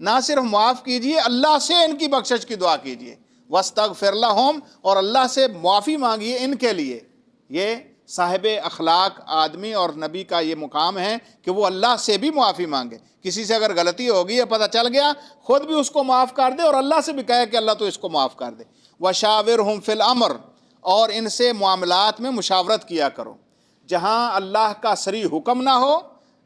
نہ صرف معاف کیجئے، اللہ سے ان کی بخشش کی دعا کیجئے، وَاسْتَغْفِرْ لَهُمْ، اور اللہ سے معافی مانگیے ان کے لیے۔ یہ صاحب اخلاق آدمی اور نبی کا یہ مقام ہے کہ وہ اللہ سے بھی معافی مانگے۔ کسی سے اگر غلطی ہوگی ہے، پتہ چل گیا، خود بھی اس کو معاف کر دے اور اللہ سے بھی کہے کہ اللہ تو اس کو معاف کر دے۔ وَشَاوِرْهُمْ فِي الْأَمْرِ، اور ان سے معاملات میں مشاورت کیا کرو۔ جہاں اللہ کا صریح حکم نہ ہو،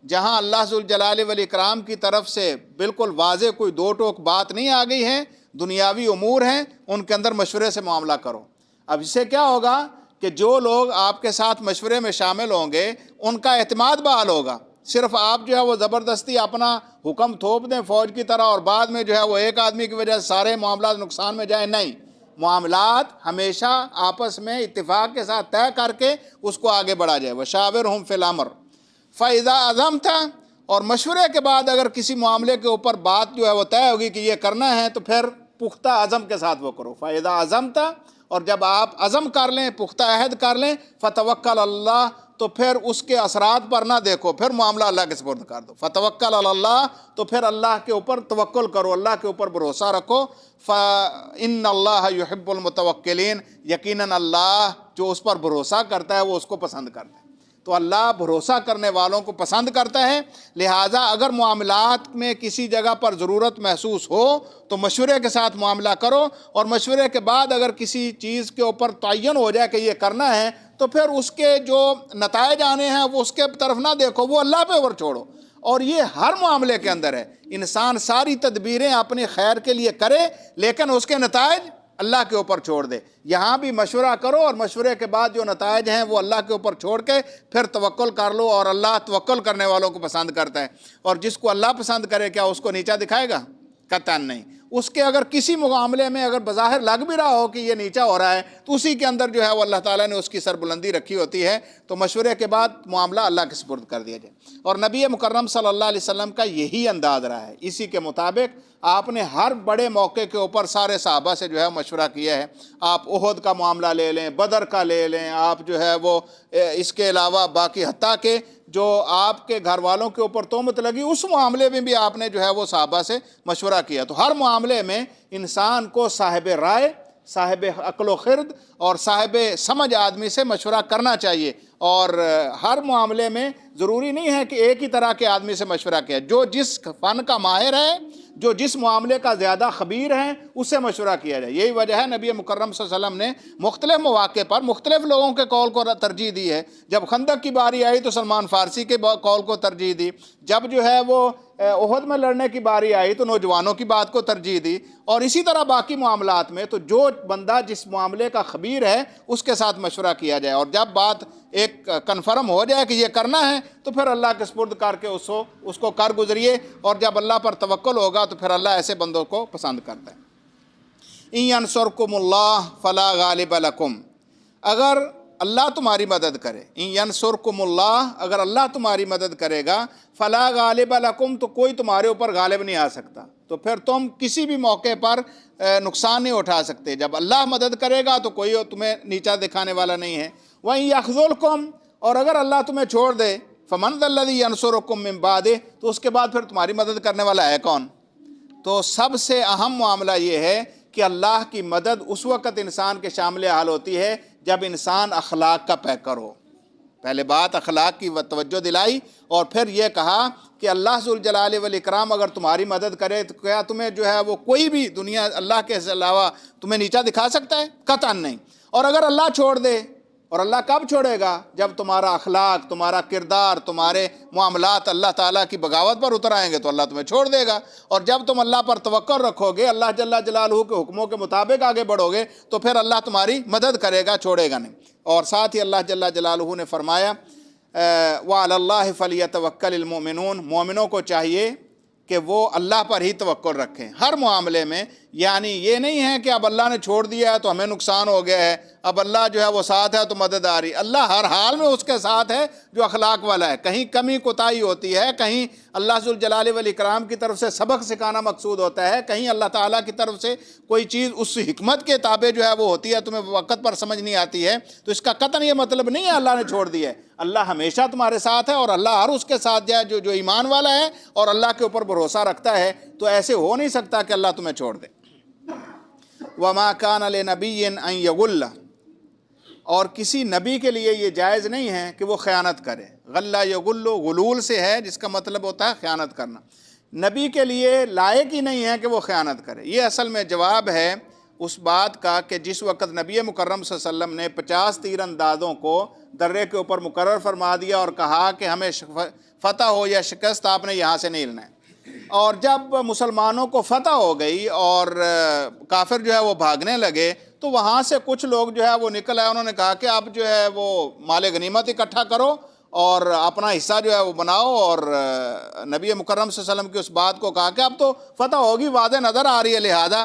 جہاں اللہ ذوالجلال والاکرام کی طرف سے بالکل واضح کوئی دو ٹوک بات نہیں آ گئی ہے، دنیاوی امور ہیں، ان کے اندر مشورے سے معاملہ کرو۔ اب اس سے کیا ہوگا کہ جو لوگ آپ کے ساتھ مشورے میں شامل ہوں گے ان کا اعتماد بحال ہوگا۔ صرف آپ جو ہے وہ زبردستی اپنا حکم تھوپ دیں فوج کی طرح اور بعد میں جو ہے وہ ایک آدمی کی وجہ سے سارے معاملات نقصان میں جائیں، نہیں، معاملات ہمیشہ آپس میں اتفاق کے ساتھ طے کر کے اس کو آگے بڑھا جائے۔ وَشَاوِرْهُمْ فِي الْأَمْرِ فَإِذَا عَزَمْتَ، اور مشورے کے بعد اگر کسی معاملے کے اوپر بات جو ہے وہ طے ہوگی کہ یہ کرنا ہے تو پھر پختہ عزم کے ساتھ وہ کرو۔ فَإِذَا عَزَمْتَ، اور جب آپ عزم کر لیں، پختہ عہد کر لیں، فَتَوَكَّلْ عَلَى اللَّهِ، تو پھر اس کے اثرات پر نہ دیکھو، پھر معاملہ اللہ کے سپرد کر دو۔ فَتَوَكَّلْ عَلَى اللَّهِ، تو پھر اللہ کے اوپر توکل کرو، اللہ کے اوپر بھروسہ رکھو۔ فَإِنَّ اللَّهَ يُحِبُّ الْمُتَوَكِّلِينَ، یقیناً اللہ جو اس پر بھروسہ کرتا ہے وہ اس کو پسند کرتا ہے۔ تو اللہ بھروسہ کرنے والوں کو پسند کرتا ہے۔ لہٰذا اگر معاملات میں کسی جگہ پر ضرورت محسوس ہو تو مشورے کے ساتھ معاملہ کرو، اور مشورے کے بعد اگر کسی چیز کے اوپر تعین ہو جائے کہ یہ کرنا ہے تو پھر اس کے جو نتائج آنے ہیں وہ اس کے طرف نہ دیکھو، وہ اللہ پہ اوپر چھوڑو۔ اور یہ ہر معاملے کے اندر ہے، انسان ساری تدبیریں اپنے خیر کے لیے کرے لیکن اس کے نتائج اللہ کے اوپر چھوڑ دے۔ یہاں بھی مشورہ کرو اور مشورے کے بعد جو نتائج ہیں وہ اللہ کے اوپر چھوڑ کے پھر توکل کر لو، اور اللہ توکل کرنے والوں کو پسند کرتا ہے۔ اور جس کو اللہ پسند کرے کیا اس کو نیچا دکھائے گا؟ قطعاً نہیں۔ اس کے اگر کسی معاملے میں اگر بظاہر لگ بھی رہا ہو کہ یہ نیچا ہو رہا ہے تو اسی کے اندر جو ہے وہ اللہ تعالیٰ نے اس کی سربلندی رکھی ہوتی ہے، تو مشورے کے بعد معاملہ اللہ کے سپرد کر دیا جائے۔ اور نبی مکرم صلی اللہ علیہ وسلم کا یہی انداز رہا ہے، اسی کے مطابق آپ نے ہر بڑے موقع کے اوپر سارے صحابہ سے جو ہے مشورہ کیا ہے۔ آپ احد کا معاملہ لے لیں، بدر کا لے لیں، آپ جو ہے وہ اس کے علاوہ باقی حتیٰ کہ جو آپ کے گھر والوں کے اوپر تہمت لگی اس معاملے میں بھی آپ نے جو ہے وہ صحابہ سے مشورہ کیا۔ تو ہر معاملے میں انسان کو صاحب رائے، صاحب عقل و خرد اور صاحب سمجھ آدمی سے مشورہ کرنا چاہیے، اور ہر معاملے میں ضروری نہیں ہے کہ ایک ہی طرح کے آدمی سے مشورہ کیا، جو جس فن کا ماہر ہے، جو جس معاملے کا زیادہ خبیر ہے اس سے مشورہ کیا جائے۔ یہی وجہ ہے نبی مکرم صلی اللہ علیہ وسلم نے مختلف مواقع پر مختلف لوگوں کے قول کو ترجیح دی ہے۔ جب خندق کی باری آئی تو سلمان فارسی کے قول کو ترجیح دی، جب جو ہے وہ احد میں لڑنے کی باری آئی تو نوجوانوں کی بات کو ترجیح دی، اور اسی طرح باقی معاملات میں تو جو بندہ جس معاملے کا خبیر ہے اس کے ساتھ مشورہ کیا جائے، اور جب بات ایک کنفرم ہو جائے کہ یہ کرنا ہے تو پھر اللہ کے سپرد کر کے اس کو کر گزریے، اور جب اللہ پر توکل ہوگا تو پھر اللہ ایسے بندوں کو پسند کرتا ہے۔ ان ینصرکم اللہ فلا غالب لکم، اگر اللہ تمہاری مدد کرے، ان ینصرکم اللہ، اگر اللہ تمہاری مدد کرے گا، فلا غالب لکم، تو کوئی تمہارے اوپر غالب نہیں آ سکتا، تو پھر تم کسی بھی موقع پر نقصان نہیں اٹھا سکتے۔ جب اللہ مدد کرے گا تو کوئی تمہیں نیچا دکھانے والا نہیں ہے۔ وَإِن يَخْذُلْكُمْ، اور اگر اللہ تمہیں چھوڑ دے، فَمَنْ ذَا الَّذِي يَنْصُرُكُم مِّن بَعْدِهِ، تو اس کے بعد پھر تمہاری مدد کرنے والا ہے کون؟ تو سب سے اہم معاملہ یہ ہے کہ اللہ کی مدد اس وقت انسان کے شامل حال ہوتی ہے جب انسان اخلاق کا پیکر ہو۔ پہلے بات اخلاق کی توجہ دلائی، اور پھر یہ کہا کہ اللہ ذوالجلال والاکرام اگر تمہاری مدد کرے تو کیا تمہیں جو ہے وہ کوئی بھی دنیا اللہ کے علاوہ تمہیں نیچا دکھا سکتا ہے؟ قطعاً نہیں۔ اور اگر اللہ چھوڑ دے، اور اللہ کب چھوڑے گا؟ جب تمہارا اخلاق، تمہارا کردار، تمہارے معاملات اللہ تعالیٰ کی بغاوت پر اتر آئیں گے تو اللہ تمہیں چھوڑ دے گا۔ اور جب تم اللہ پر توکل رکھو گے، اللہ جل جلالہ کے حکموں کے مطابق آگے بڑھو گے تو پھر اللہ تمہاری مدد کرے گا، چھوڑے گا نہیں۔ اور ساتھ ہی اللہ جل جلالہ نے فرمایا وَعَلَى اللَّهِ فَلْيَتَوَكَّلِ الْمُؤْمِنُونَ، مومنوں کو چاہیے کہ وہ اللہ پر ہی توکل رکھیں ہر معاملے میں۔ یعنی یہ نہیں ہے کہ اب اللہ نے چھوڑ دیا ہے تو ہمیں نقصان ہو گیا ہے، اب اللہ جو ہے وہ ساتھ ہے تو مدد آ رہی۔ اللہ ہر حال میں اس کے ساتھ ہے جو اخلاق والا ہے۔ کہیں کمی کوتاہی ہوتی ہے، کہیں اللہ ذوالجلال والاکرام کی طرف سے سبق سکھانا مقصود ہوتا ہے، کہیں اللہ تعالیٰ کی طرف سے کوئی چیز اس حکمت کے تابع جو ہے وہ ہوتی ہے، تمہیں وقت پر سمجھ نہیں آتی ہے، تو اس کا قطعاً یہ مطلب نہیں ہے اللہ نے چھوڑ دیا ہے۔ اللہ ہمیشہ تمہارے ساتھ ہے، اور اللہ ہر اس کے ساتھ جو ایمان والا ہے اور اللہ کے اوپر بھروسہ رکھتا ہے تو ایسے ہو نہیں سکتا کہ اللہ تمہیں چھوڑ دے۔ وَمَا كَانَ لِنَبِيٍّ أَن يَغُلَّ، اور کسی نبی کے لیے یہ جائز نہیں ہے کہ وہ خیانت کرے۔ غلہ یغل غلول سے ہے، جس کا مطلب ہوتا ہے خیانت کرنا۔ نبی کے لیے لائق ہی نہیں ہے کہ وہ خیانت کرے۔ یہ اصل میں جواب ہے اس بات کا کہ جس وقت نبی مکرم صلی اللہ علیہ وسلم نے 50 تیر اندازوں کو درے کے اوپر مقرر فرما دیا اور کہا کہ ہمیں فتح ہو یا شکست آپ نے یہاں سے نہیں ہلنا ہے، اور جب مسلمانوں کو فتح ہو گئی اور کافر جو ہے وہ بھاگنے لگے تو وہاں سے کچھ لوگ جو ہے وہ نکل آئے، انہوں نے کہا کہ اب جو ہے وہ مال غنیمت اکٹھا کرو اور اپنا حصہ جو ہے وہ بناؤ، اور نبی مکرم صلی اللہ علیہ وسلم کی اس بات کو کہا کہ اب تو فتح ہوگی، واضح نظر آ رہی ہے، لہذا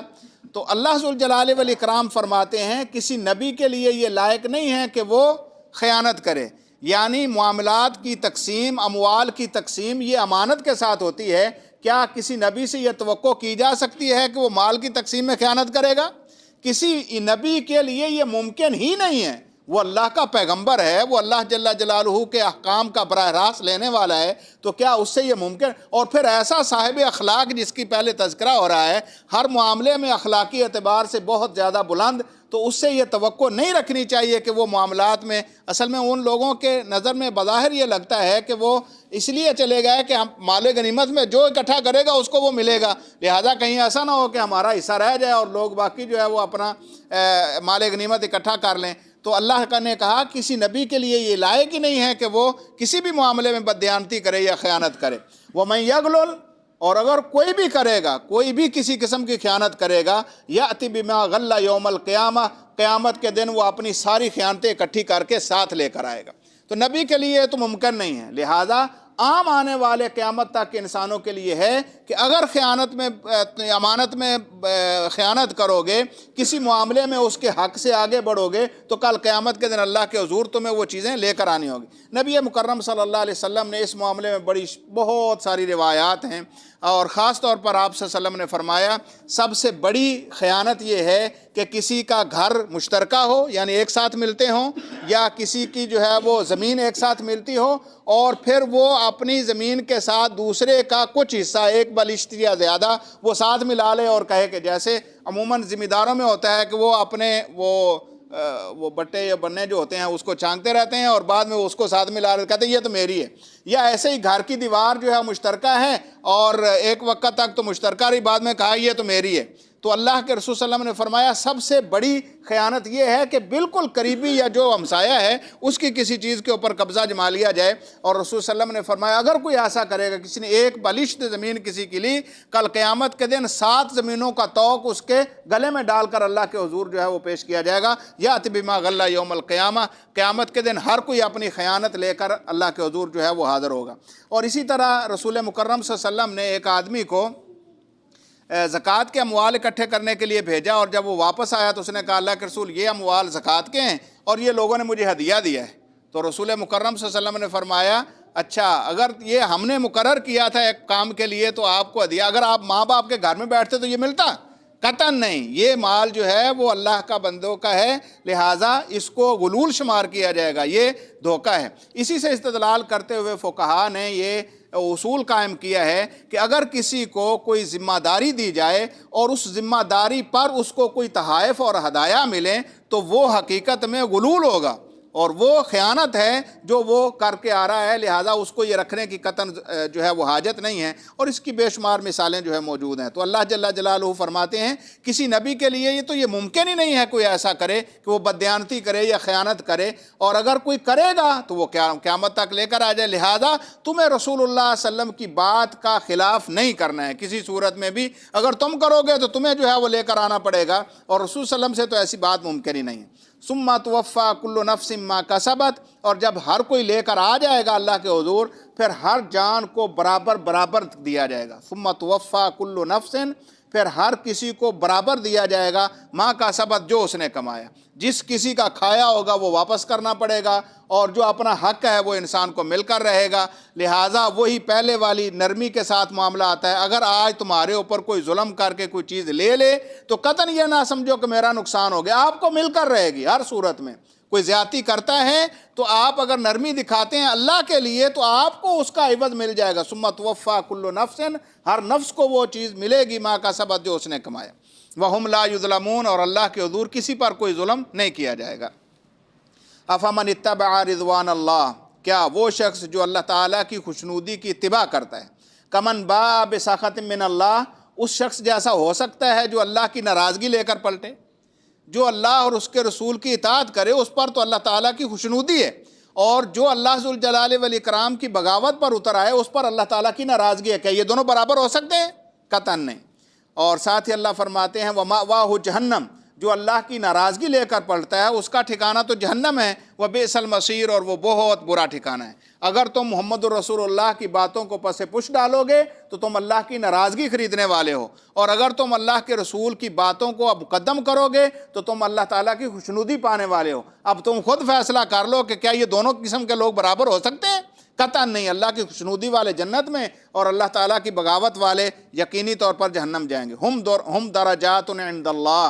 تو اللہ ذوالجلال والاکرام فرماتے ہیں کسی نبی کے لیے یہ لائق نہیں ہے کہ وہ خیانت کرے۔ یعنی معاملات کی تقسیم، اموال کی تقسیم یہ امانت کے ساتھ ہوتی ہے۔ کیا کسی نبی سے یہ توقع کی جا سکتی ہے کہ وہ مال کی تقسیم میں خیانت کرے گا؟ کسی نبی کے لیے یہ ممکن ہی نہیں ہے۔ وہ اللہ کا پیغمبر ہے، وہ اللہ جل جلالہ کے احکام کا براہ راست لینے والا ہے، تو کیا اس سے یہ ممکن؟ اور پھر ایسا صاحب اخلاق جس کی پہلے تذکرہ ہو رہا ہے، ہر معاملے میں اخلاقی اعتبار سے بہت زیادہ بلند، تو اس سے یہ توقع نہیں رکھنی چاہیے کہ وہ معاملات میں، اصل میں ان لوگوں کے نظر میں بظاہر یہ لگتا ہے کہ وہ اس لیے چلے گئے کہ ہم مال غنیمت میں جو اکٹھا کرے گا اس کو وہ ملے گا، لہذا کہیں ایسا نہ ہو کہ ہمارا حصہ رہ جائے اور لوگ باقی جو ہے وہ اپنا مال غنیمت اکٹھا کر لیں۔ تو اللہ نے کہا کسی نبی کے لیے یہ لائق ہی نہیں ہے کہ وہ کسی بھی معاملے میں بددیانتی کرے یا خیانت کرے۔ وَمَن يَغْلُلْ، اور اگر کوئی بھی کرے گا، کوئی بھی کسی قسم کی خیانت کرے گا، یَأْتِ بِمَا غَلَّ یوم القیامہ، قیامت کے دن وہ اپنی ساری خیانتیں اکٹھی کر کے ساتھ لے کر آئے گا۔ تو نبی کے لیے تو ممکن نہیں ہے، لہذا عام آنے والے قیامت تک کے انسانوں کے لیے ہے کہ اگر خیانت میں، امانت میں خیانت کرو گے، کسی معاملے میں اس کے حق سے آگے بڑھو گے، تو کل قیامت کے دن اللہ کے حضور تمہیں وہ چیزیں لے کر آنی ہوگی۔ نبی مکرم صلی اللہ علیہ وسلم نے اس معاملے میں بہت ساری روایات ہیں، اور خاص طور پر آپ صلی اللہ علیہ وسلم نے فرمایا سب سے بڑی خیانت یہ ہے کہ کسی کا گھر مشترکہ ہو، یعنی ایک ساتھ ملتے ہوں، یا کسی کی جو ہے وہ زمین ایک ساتھ ملتی ہو، اور پھر وہ اپنی زمین کے ساتھ دوسرے کا کچھ حصہ، ایک بلشت یا زیادہ، وہ ساتھ ملا لے اور کہے کہ جیسے عموماً ذمہ داروں میں ہوتا ہے کہ وہ اپنے وہ بٹے یا بننے جو ہوتے ہیں اس کو چھانکتے رہتے ہیں اور بعد میں اس کو ساتھ ملا رہے کہتے ہیں یہ تو میری ہے، یا ایسے ہی گھر کی دیوار جو ہے مشترکہ ہے اور ایک وقت تک تو مشترکہ رہی، بعد میں کہا یہ تو میری ہے۔ تو اللہ کے رسول صلی اللہ علیہ وسلم نے فرمایا سب سے بڑی خیانت یہ ہے کہ بالکل قریبی یا جو ہمسایہ ہے اس کی کسی چیز کے اوپر قبضہ جما لیا جائے، اور رسول صلی اللہ علیہ وسلم نے فرمایا اگر کوئی ایسا کرے گا، کسی نے ایک بلشت زمین کسی کی لی، کل قیامت کے دن 7 زمینوں کا طوق اس کے گلے میں ڈال کر اللہ کے حضور جو ہے وہ پیش کیا جائے گا، یأتی بما غلّ یوم القیامہ، قیامت کے دن ہر کوئی اپنی خیانت لے کر اللہ کے حضور جو ہے وہ حاضر ہوگا۔ اور اسی طرح رسول مکرم صلی اللہ علیہ وسلم نے ایک آدمی کو زکوٰۃ کے اموال اکٹھے کرنے کے لیے بھیجا، اور جب وہ واپس آیا تو اس نے کہا اللہ کے رسول یہ اموال زکوٰۃ کے ہیں اور یہ لوگوں نے مجھے ہدیہ دیا ہے۔ تو رسول مکرم صلی اللہ علیہ وسلم نے فرمایا اچھا اگر یہ ہم نے مقرر کیا تھا ایک کام کے لیے تو آپ کو ہدیہ، اگر آپ ماں باپ کے گھر میں بیٹھتے تو یہ ملتا؟ قطعاً نہیں، یہ مال جو ہے وہ اللہ کا بندوں کا ہے، لہٰذا اس کو غلول شمار کیا جائے گا، یہ دھوکہ ہے۔ اسی سے استدلال کرتے ہوئے فقہا نے یہ اصول قائم کیا ہے کہ اگر کسی کو کوئی ذمہ داری دی جائے اور اس ذمہ داری پر اس کو کوئی تحائف اور ہدایہ ملیں تو وہ حقیقت میں غلول ہوگا، اور وہ خیانت ہے جو وہ کر کے آ رہا ہے، لہٰذا اس کو یہ رکھنے کی قطعاً جو ہے وہ حاجت نہیں ہے، اور اس کی بے شمار مثالیں جو ہے موجود ہیں۔ تو اللہ جل جلالہ فرماتے ہیں کسی نبی کے لیے یہ تو یہ ممکن ہی نہیں ہے کوئی ایسا کرے کہ وہ بددیانتی کرے یا خیانت کرے، اور اگر کوئی کرے گا تو وہ قیامت تک لے کر آ جائے، لہٰذا تمہیں رسول اللہ صلی اللہ علیہ وسلم کی بات کا خلاف نہیں کرنا ہے کسی صورت میں بھی، اگر تم کرو گے تو تمہیں جو ہے وہ لے کر آنا پڑے گا، اور رسول صلی اللہ علیہ وسلم سے تو ایسی بات ممکن ہی نہیں ہے۔ ثم توفیٰ کل نفس ما کسبت، اور جب ہر کوئی لے کر آ جائے گا اللہ کے حضور پھر ہر جان کو برابر دیا جائے گا۔ ثم توفیٰ کل نفس، پھر ہر کسی کو برابر دیا جائے گا ما کسبت، جو اس نے کمایا، جس کسی کا کھایا ہوگا وہ واپس کرنا پڑے گا، اور جو اپنا حق ہے وہ انسان کو مل کر رہے گا، لہٰذا وہی پہلے والی نرمی کے ساتھ معاملہ آتا ہے۔ اگر آج تمہارے اوپر کوئی ظلم کر کے کوئی چیز لے لے تو قطعاً یہ نہ سمجھو کہ میرا نقصان ہو گیا، آپ کو مل کر رہے گی ہر صورت میں، کوئی زیادتی کرتا ہے تو آپ اگر نرمی دکھاتے ہیں اللہ کے لیے تو آپ کو اس کا عوض مل جائے گا. ثم توفیٰ کل نفس، ہر نفس کو وہ چیز ملے گی ما کسبت جو اس نے کمایا. وہم لا یظلمون، اور اللہ کے حضور کسی پر کوئی ظلم نہیں کیا جائے گا. افمن اتبع رضوان اللہ، کیا وہ شخص جو اللہ تعالیٰ کی خوشنودی کی اتباع کرتا ہے، کمن باء بسخط من اللہ، اس شخص جیسا ہو سکتا ہے جو اللہ کی ناراضگی لے کر پلٹے. جو اللہ اور اس کے رسول کی اطاعت کرے اس پر تو اللہ تعالیٰ کی خوشنودی ہے، اور جو اللہ ذوالجلال والاکرام کی بغاوت پر اتر آئے اس پر اللہ تعالیٰ کی ناراضگی ہے. کیا یہ دونوں برابر ہو سکتے ہیں؟ قطعاً نہیں. اور ساتھ ہی اللہ فرماتے ہیں وَمَأْوَاهُ جہنم، جو اللہ کی ناراضگی لے کر پلٹتا ہے اس کا ٹھکانہ تو جہنم ہے. وَبِئْسَ الْمَصِيرُ، اور وہ بہت برا ٹھکانہ ہے. اگر تم محمد الرسول اللہ کی باتوں کو پس پش ڈالو گے تو تم اللہ کی ناراضگی خریدنے والے ہو، اور اگر تم اللہ کے رسول کی باتوں کو اب مقدم کرو گے تو تم اللہ تعالیٰ کی خوشنودی پانے والے ہو. اب تم خود فیصلہ کر لو کہ کیا یہ دونوں قسم کے لوگ برابر ہو سکتے ہیں؟ قطعاً نہیں. اللہ کی خوشنودی والے جنت میں اور اللہ تعالیٰ کی بغاوت والے یقینی طور پر جہنم جائیں گے. ہم درجات عند اللہ،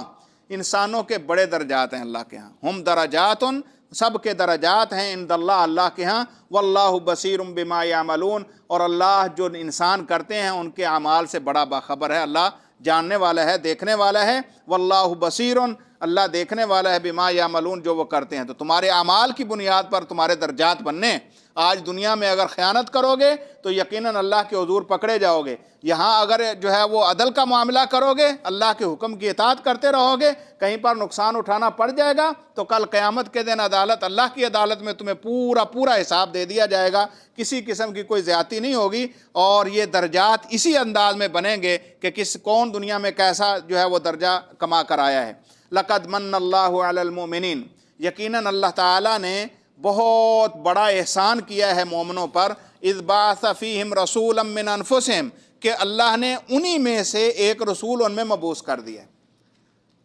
انسانوں کے بڑے درجات ہیں اللہ کے ہاں. ہم درجات، سب کے درجات ہیں عند اللہ، اللہ کے ہاں. واللہ بصیر بما یعملون، اور اللہ جو انسان کرتے ہیں ان کے اعمال سے بڑا باخبر ہے. اللہ جاننے والا ہے، دیکھنے والا ہے. واللہ بصیر، اللہ دیکھنے والا ہے بما یعملون، جو وہ کرتے ہیں. تو تمہارے اعمال کی بنیاد پر تمہارے درجات بننے. آج دنیا میں اگر خیانت کرو گے تو یقیناً اللہ کے حضور پکڑے جاؤ گے. یہاں اگر جو ہے وہ عدل کا معاملہ کرو گے، اللہ کے حکم کی اطاعت کرتے رہو گے، کہیں پر نقصان اٹھانا پڑ جائے گا تو کل قیامت کے دن عدالت، اللہ کی عدالت میں تمہیں پورا حساب دے دیا جائے گا. کسی قسم کی کوئی زیادتی نہیں ہوگی. اور یہ درجات اسی انداز میں بنیں گے کہ کون دنیا میں کیسا جو ہے وہ درجہ کما کر آیا ہے. لقد من اللہ علی المؤمنین، یقیناً اللہ تعالیٰ نے بہت بڑا احسان کیا ہے مومنوں پر. اذ بعث فیہم رسولا من انفسہم، کہ اللہ نے انہی میں سے ایک رسول ان میں مبعوث کر دیا.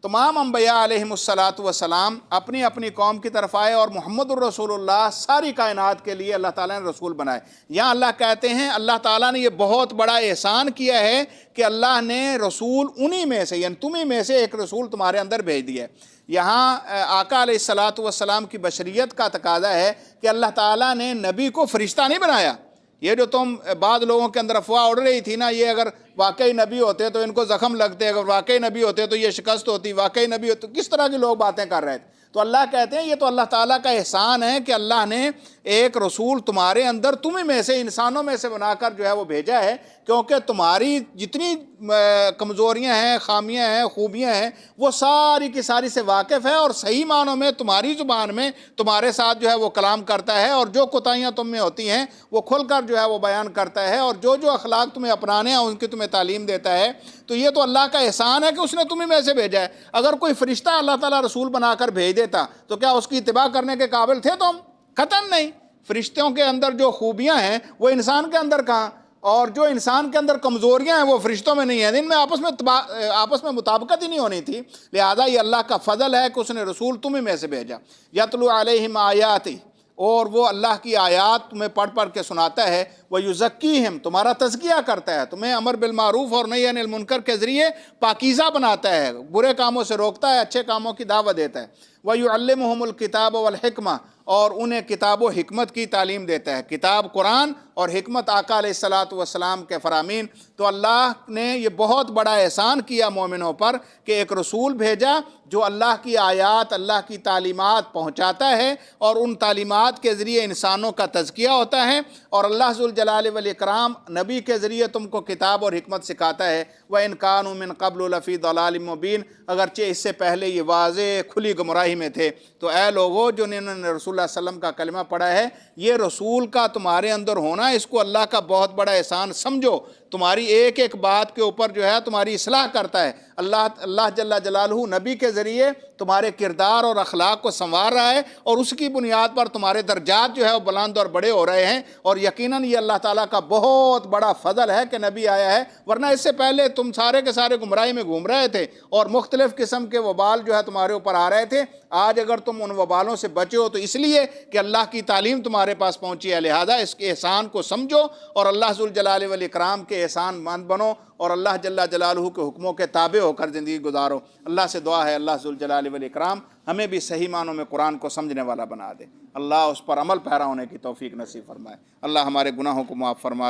تمام انبیاء علیہم السلام اپنی اپنی قوم کی طرف آئے، اور محمد الرسول اللہ ساری کائنات کے لیے اللہ تعالیٰ نے رسول بنائے. یہاں اللہ کہتے ہیں اللہ تعالیٰ نے یہ بہت بڑا احسان کیا ہے کہ اللہ نے رسول انہی میں سے، یعنی تمہیں میں سے ایک رسول تمہارے اندر بھیج دیا ہے. یہاں آقا علیہ السلام کی بشریت کا تقاضا ہے کہ اللہ تعالیٰ نے نبی کو فرشتہ نہیں بنایا. یہ جو تم بعض لوگوں کے اندر افواہ اڑ رہی تھی نا، یہ اگر واقعی نبی ہوتے تو ان کو زخم لگتے، اگر واقعی نبی ہوتے تو یہ شکست ہوتی، واقعی نبی ہوتے، کس طرح کی لوگ باتیں کر رہے تھے. تو اللہ کہتے ہیں یہ تو اللہ تعالیٰ کا احسان ہے کہ اللہ نے ایک رسول تمہارے اندر تمہیں میں سے، انسانوں میں سے بنا کر جو ہے وہ بھیجا ہے. کیونکہ تمہاری جتنی کمزوریاں ہیں، خامیاں ہیں، خوبیاں ہیں، وہ ساری کی ساری سے واقف ہے، اور صحیح معنوں میں تمہاری زبان میں تمہارے ساتھ جو ہے وہ کلام کرتا ہے، اور جو کوتاہیاں تم میں ہوتی ہیں وہ کھل کر جو ہے وہ بیان کرتا ہے، اور جو اخلاق تمہیں اپنانے ہیں ان کی تمہیں تعلیم دیتا ہے. تو یہ تو اللہ کا احسان ہے کہ اس نے تمہیں میں سے بھیجا ہے. اگر کوئی فرشتہ اللہ تعالیٰ رسول بنا کر بھیج دیتا تو کیا اس کی اتباع کرنے کے قابل تھے تم؟ قطعاً نہیں. فرشتوں کے اندر جو خوبیاں ہیں وہ انسان کے اندر کہاں، اور جو انسان کے اندر کمزوریاں ہیں وہ فرشتوں میں نہیں ہیں. ان میں آپس میں مطابقت ہی نہیں ہونی تھی. لہذا یہ اللہ کا فضل ہے کہ اس نے رسول تمہیں میں سے بھیجا. یتلو علیہم آیاتی، اور وہ اللہ کی آیات تمہیں پڑھ کے سناتا ہے. وَيُزَكِّيهِمْ، تمہارا تزکیہ کرتا ہے، تمہیں امر بالمعروف اور نہی عن المنکر کے ذریعے پاکیزہ بناتا ہے، برے کاموں سے روکتا ہے، اچھے کاموں کی دعوت دیتا ہے. وَيُعَلِّمُهُمُ الْكِتَابَ وَالْحِكْمَةَ، اور انہیں کتاب و حکمت کی تعلیم دیتا ہے. کتاب قرآن اور حکمت آقا علیہ السلام کے فرامین. تو اللہ نے یہ بہت بڑا احسان کیا مومنوں پر کہ ایک رسول بھیجا جو اللہ کی آیات، اللہ کی تعلیمات پہنچاتا ہے، اور ان تعلیمات کے ذریعے انسانوں کا تزکیہ ہوتا ہے. اور اللہ ذوالجلال والاکرام نبی کے ذریعے تم کو کتاب اور حکمت سکھاتا ہے. وَإِنْ كَانُوا مِنْ قَبْلُ لَفِي ضَلَالٍ مُبِينٍ، اگرچہ اس سے پہلے یہ واضح کھلی گمراہی میں تھے. تو اے لوگوں جو انہوں نے رسول اللہ صلی اللہ علیہ وسلم کا کلمہ پڑھا ہے، یہ رسول کا تمہارے اندر ہونا اس کو اللہ کا بہت بڑا احسان سمجھو. تمہاری ایک ایک بات کے اوپر جو ہے تمہاری اصلاح کرتا ہے. اللہ جل جلالہ نبی کے ذریعے تمہارے کردار اور اخلاق کو سنوار رہا ہے، اور اس کی بنیاد پر تمہارے درجات جو ہے وہ بلند اور بڑے ہو رہے ہیں. اور یقیناً یہ اللہ تعالیٰ کا بہت بڑا فضل ہے کہ نبی آیا ہے، ورنہ اس سے پہلے تم سارے کے سارے گمراہی میں گھوم رہے تھے، اور مختلف قسم کے وبال جو ہے تمہارے اوپر آ رہے تھے. آج اگر تم ان وبالوں سے بچے ہو تو اس لیے کہ اللہ کی تعلیم تمہارے پاس پہنچی ہے. لہذا اس کے احسان کو سمجھو اور اللہ ذوالجلال والاکرام کے احسان مند بنو اور اللہ جل جلالہ کے حکموں کے تابع ہو کر زندگی گزارو۔ اللہ سے دعا ہے اللہ ذوالجلال والاکرام ہمیں بھی صحیح معنوں میں قرآن کو سمجھنے والا بنا دے، اللہ اس پر عمل پیرا ہونے کی توفیق نصیب فرمائے، اللہ ہمارے گناہوں کو معاف فرمائے۔